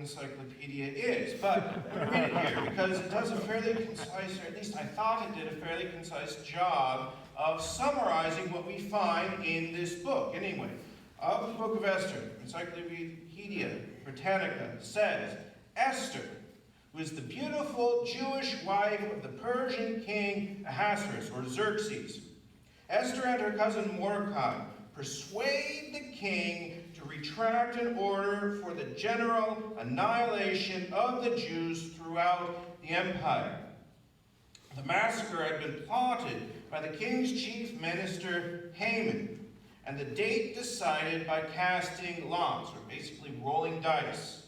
encyclopedia is, but I'm going to read it here because it does a fairly concise, or at least I thought it did a fairly concise job of summarizing what we find in this book. Anyway, of the book of Esther, Encyclopedia Britannica says, Esther, who is the beautiful Jewish wife of the Persian king Ahasuerus, or Xerxes. Esther and her cousin Mordecai persuade the king to retract an order for the general annihilation of the Jews throughout the empire. The massacre had been plotted by the king's chief minister, Haman, and the date decided by casting lots, or basically rolling dice.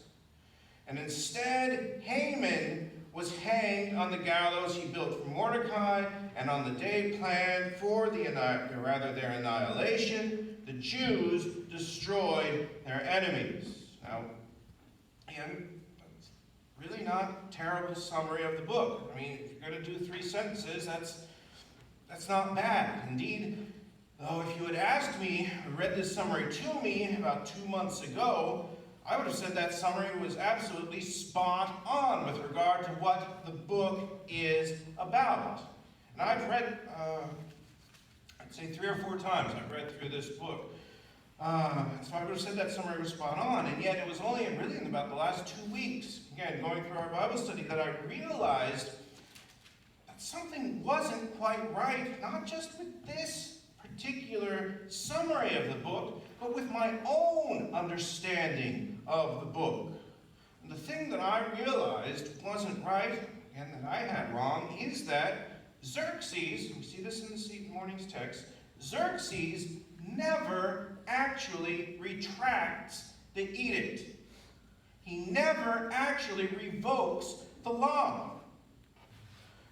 And instead, Haman was hanged on the gallows he built for Mordecai, and on the day planned for their annihilation, the Jews destroyed their enemies. Now, again, that's really not a terrible summary of the book. I mean, if you're going to do 3 sentences, that's not bad. Indeed, though, if you had asked me, or read this summary to me about 2 months ago, I would have said that summary was absolutely spot on with regard to what the book is about. And I've read, I'd say 3 or 4 times I've read through this book. So I would have said that summary was spot on, and yet it was only really in about the last 2 weeks, again, going through our Bible study, that I realized that something wasn't quite right, not just with this particular summary of the book, but with my own understanding of the book. And the thing that I realized wasn't right, and that I had wrong, is that Xerxes, we see this in this morning's text, Xerxes never actually retracts the edict. He never actually revokes the law.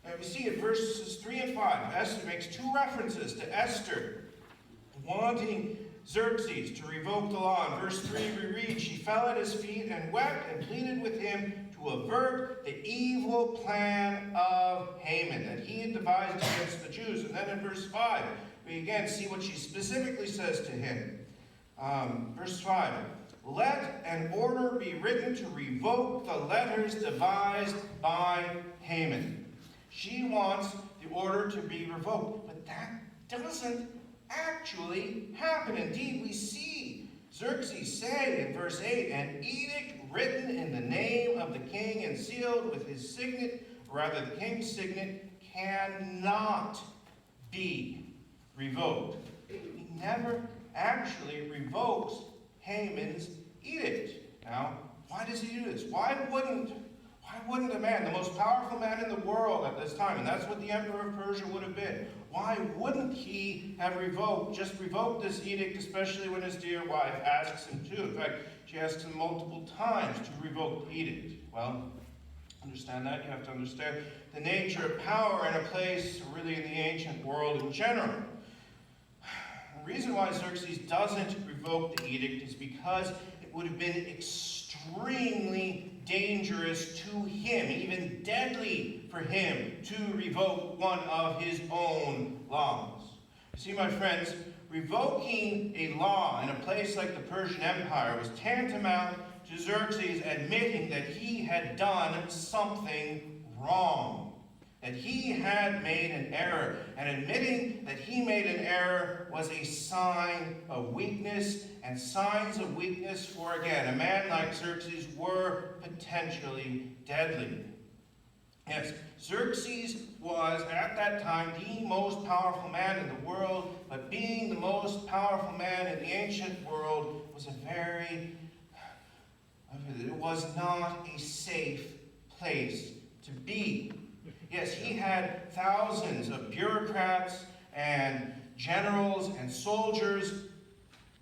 And we see in verses 3 and 5, Esther makes 2 references to Esther wanting Xerxes to revoke the law. In verse 3 we read, she fell at his feet and wept and pleaded with him to avert the evil plan of Haman that he had devised against the Jews. And then in verse 5 we again see what she specifically says to him. Verse 5, let an order be written to revoke the letters devised by Haman. She wants the order to be revoked, but that doesn't actually happen. Indeed, we see Xerxes say in verse 8, an edict written in the name of the king and sealed with his signet, or rather the king's signet, cannot be revoked. He never actually revokes Haman's edict. Now, why does he do this? Why wouldn't a man, the most powerful man in the world at this time, and that's what the emperor of Persia would have been, why wouldn't he have just revoked this edict, especially when his dear wife asks him to? In fact, she asks him multiple times to revoke the edict. Well, understand that. You have to understand the nature of power in a place, really in the ancient world in general. The reason why Xerxes doesn't revoke the edict is because it would have been extremely dangerous to him, even deadly for him, to revoke one of his own laws. You see, my friends, revoking a law in a place like the Persian Empire was tantamount to Xerxes admitting that he had done something wrong, that he had made an error. And admitting that he made an error was a sign of weakness, and signs of weakness for, again, a man like Xerxes were potentially deadly. Yes, Xerxes was, at that time, the most powerful man in the world, but being the most powerful man in the ancient world was it was not a safe place to be. Yes, he had thousands of bureaucrats and generals and soldiers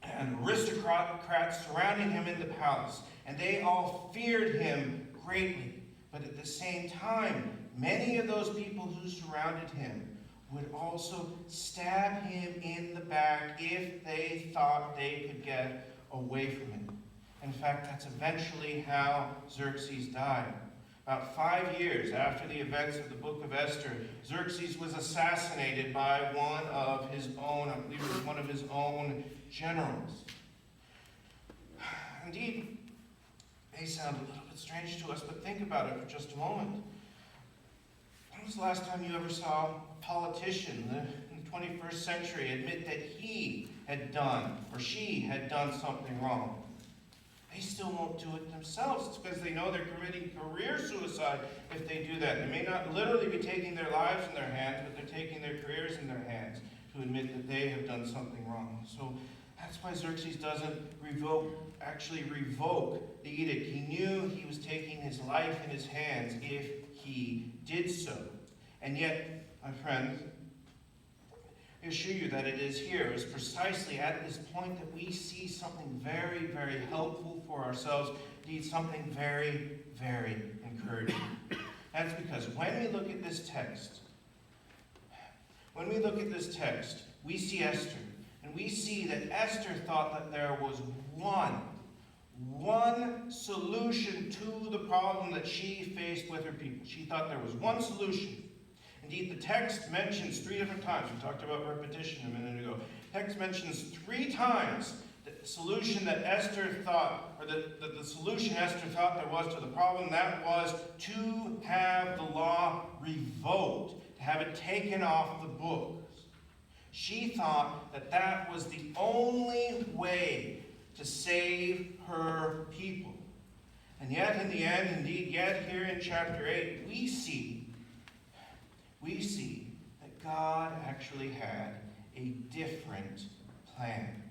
and aristocrats surrounding him in the palace, and they all feared him greatly. But at the same time, many of those people who surrounded him would also stab him in the back if they thought they could get away from him. In fact, that's eventually how Xerxes died. About 5 years after the events of the book of Esther, Xerxes was assassinated by one of his own, I believe it was one of his own generals. Indeed, may sound a little bit strange to us, but think about it for just a moment. When was the last time you ever saw a politician in the 21st century admit that he had done or she had done something wrong? They still won't do it themselves. It's because they know they're committing career suicide if they do that. They may not literally be taking their lives in their hands, but they're taking their careers in their hands to admit that they have done something wrong. So that's why Xerxes doesn't actually revoke the edict. He knew he was taking his life in his hands if he did so. And yet, my friends, I assure you that it is here, is precisely at this point that we see something very, very helpful for ourselves, indeed something very, very encouraging. That's because when we look at this text, we see Esther, and we see that Esther thought that there was one solution to the problem that she faced with her people. She thought there was one solution. Indeed, the text mentions 3 different times. We talked about repetition a minute ago. The text mentions 3 times the solution that Esther thought, or the solution Esther thought there was to the problem. That was to have the law revoked, to have it taken off the books. She thought that that was the only way to save her people. And yet, in the end, indeed, yet here in chapter 8, we see that God actually had a different plan.